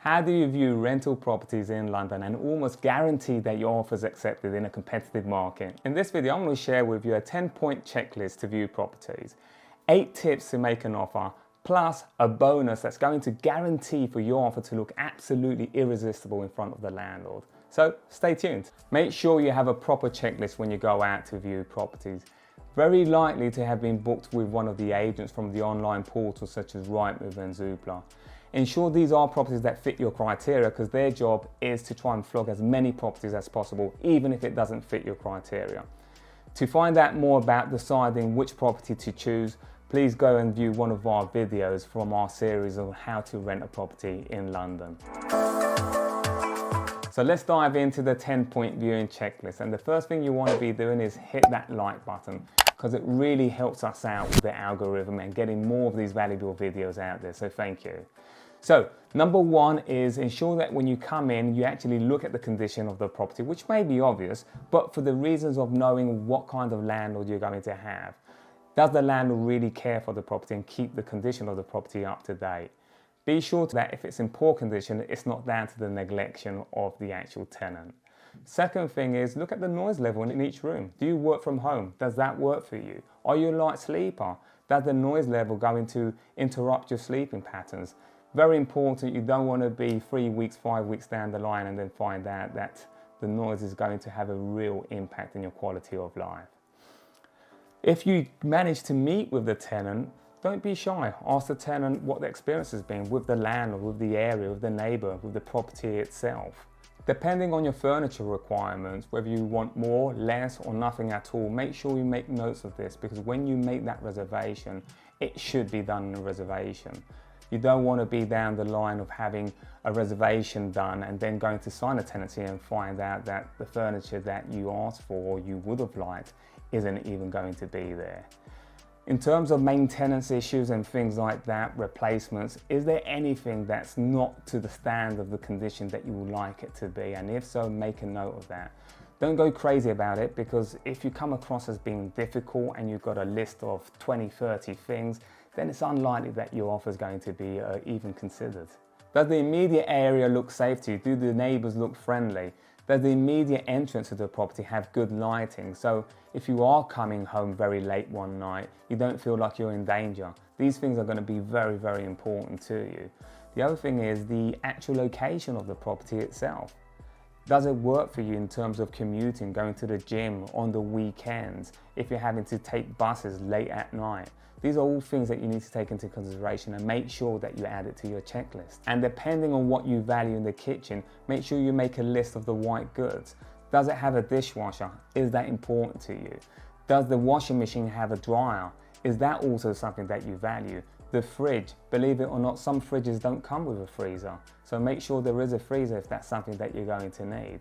How do you view rental properties in London and almost guarantee that your offer is accepted in a competitive market? In this video, I'm going to share with you a 10-point checklist to view properties, 8 tips to make an offer, plus a bonus that's going to guarantee for your offer to look absolutely irresistible in front of the landlord. So stay tuned. Make sure you have a proper checklist when you go out to view properties. Very likely to have been booked with one of the agents from the online portals such as REQUET and Zoopla. Ensure these are properties that fit your criteria, because their job is to try and flog as many properties as possible, even if it doesn't fit your criteria. To find out more about deciding which property to choose, please go and view one of our videos from our series on how to rent a property in London. So let's dive into the 10-point viewing checklist. And the first thing you want to be doing is hit that like button, because it really helps us out with the algorithm and getting more of these valuable videos out there. So thank you. So number one is ensure that when you come in, you actually look at the condition of the property, which may be obvious, but for the reasons of knowing what kind of landlord you're going to have. Does the landlord really care for the property and keep the condition of the property up to date? Be sure that if it's in poor condition, it's not down to the neglection of the actual tenant. Second thing is look at the noise level in each room. Do you work from home? Does that work for you? Are you a light sleeper? Does the noise level going to interrupt your sleeping patterns? Very important, you don't want to be 3 weeks, 5 weeks down the line and then find out that the noise is going to have a real impact on your quality of life. If you manage to meet with the tenant, don't be shy. Ask the tenant what the experience has been with the landlord, with the area, with the neighbour, with the property itself. Depending on your furniture requirements, whether you want more, less or nothing at all, make sure you make notes of this, because when you make that reservation, it should be done in a reservation. You don't want to be down the line of having a reservation done and then going to sign a tenancy and find out that the furniture that you asked for or you would have liked isn't even going to be there. In terms of maintenance issues and things like that, replacements, is there anything that's not to the standard of the condition that you would like it to be? And if so, make a note of that. Don't go crazy about it, because if you come across as being difficult and you've got a list of 20, 30 things, then it's unlikely that your offer is going to be even considered. Does the immediate area look safe to you? Do the neighbours look friendly? Does the immediate entrance to the property have good lighting? So if you are coming home very late one night, you don't feel like you're in danger. These things are going to be very, very important to you. The other thing is the actual location of the property itself. Does it work for you in terms of commuting, going to the gym on the weekends, if you're having to take buses late at night? These are all things that you need to take into consideration and make sure that you add it to your checklist. And depending on what you value in the kitchen, make sure you make a list of the white goods. Does it have a dishwasher? Is that important to you? Does the washing machine have a dryer? Is that also something that you value? The fridge, believe it or not, some fridges don't come with a freezer. So make sure there is a freezer if that's something that you're going to need.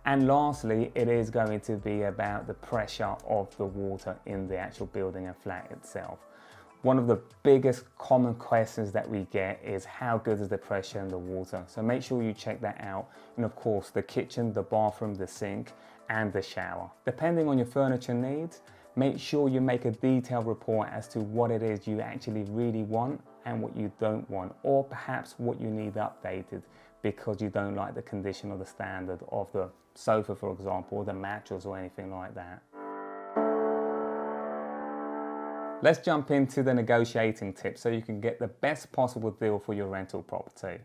And lastly, it is going to be about the pressure of the water in the actual building and flat itself. One of the biggest common questions that we get is how good is the pressure in the water? So make sure you check that out. And of course, the kitchen, the bathroom, the sink, and the shower. Depending on your furniture needs, make sure you make a detailed report as to what it is you actually really want and what you don't want, or perhaps what you need updated because you don't like the condition or the standard of the sofa, for example, or the mattress or anything like that. Let's jump into the negotiating tips so you can get the best possible deal for your rental property.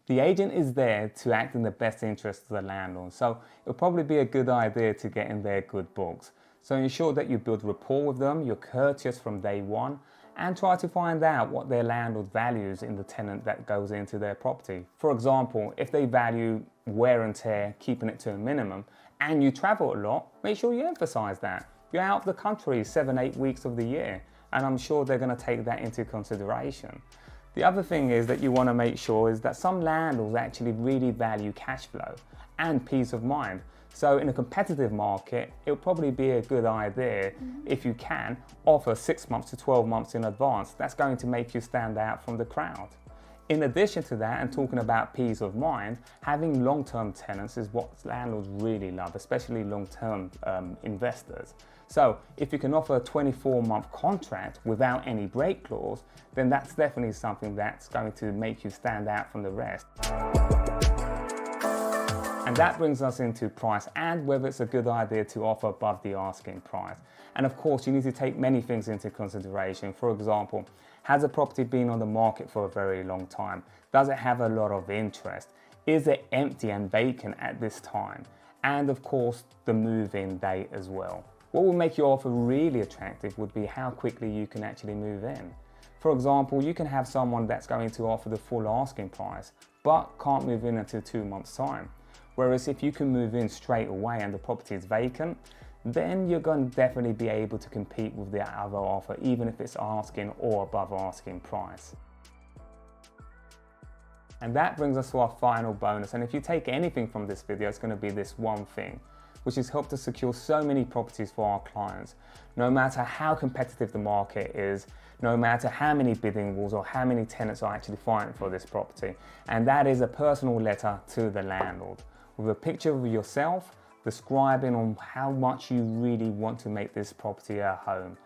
The agent is there to act in the best interest of the landlord, so it'll probably be a good idea to get in their good books. So ensure that you build rapport with them, you're courteous from day one, and try to find out what their landlord values in the tenant that goes into their property. For example, if they value wear and tear, keeping it to a minimum, and you travel a lot, make sure you emphasize that. You're out of the country 7, 8 weeks of the year, and I'm sure they're going to take that into consideration. The other thing is that you want to make sure is that some landlords actually really value cash flow and peace of mind. So in a competitive market, it'll probably be a good idea if you can offer 6 months to 12 months in advance. That's going to make you stand out from the crowd. In addition to that, and talking about peace of mind, having long-term tenants is what landlords really love, especially long-term investors. So if you can offer a 24-month contract without any break clause, then that's definitely something that's going to make you stand out from the rest. And that brings us into price and whether it's a good idea to offer above the asking price. And of course, you need to take many things into consideration. For example, has a property been on the market for a very long time? Does it have a lot of interest? Is it empty and vacant at this time? And of course, the move-in date as well. What will make your offer really attractive would be how quickly you can actually move in. For example, you can have someone that's going to offer the full asking price, but can't move in until 2 months' time. Whereas if you can move in straight away and the property is vacant, then you're going to definitely be able to compete with the other offer, even if it's asking or above asking price. And that brings us to our final bonus. And if you take anything from this video, it's going to be this one thing, which has helped us secure so many properties for our clients. No matter how competitive the market is, no matter how many bidding wars or how many tenants are actually fighting for this property. And that is a personal letter to the landlord, with a picture of yourself describing on how much you really want to make this property a home.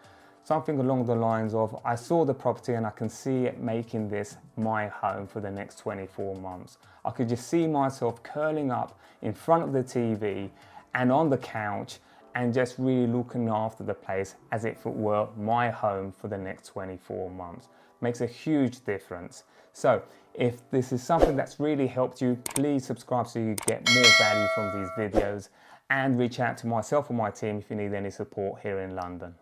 Something along the lines of, I saw the property and I can see it making this my home for the next 24 months. I could just see myself curling up in front of the TV and on the couch and just really looking after the place as if it were my home for the next 24 months. Makes a huge difference. So if this is something that's really helped you, please subscribe so you get more value from these videos, and reach out to myself or my team if you need any support here in London.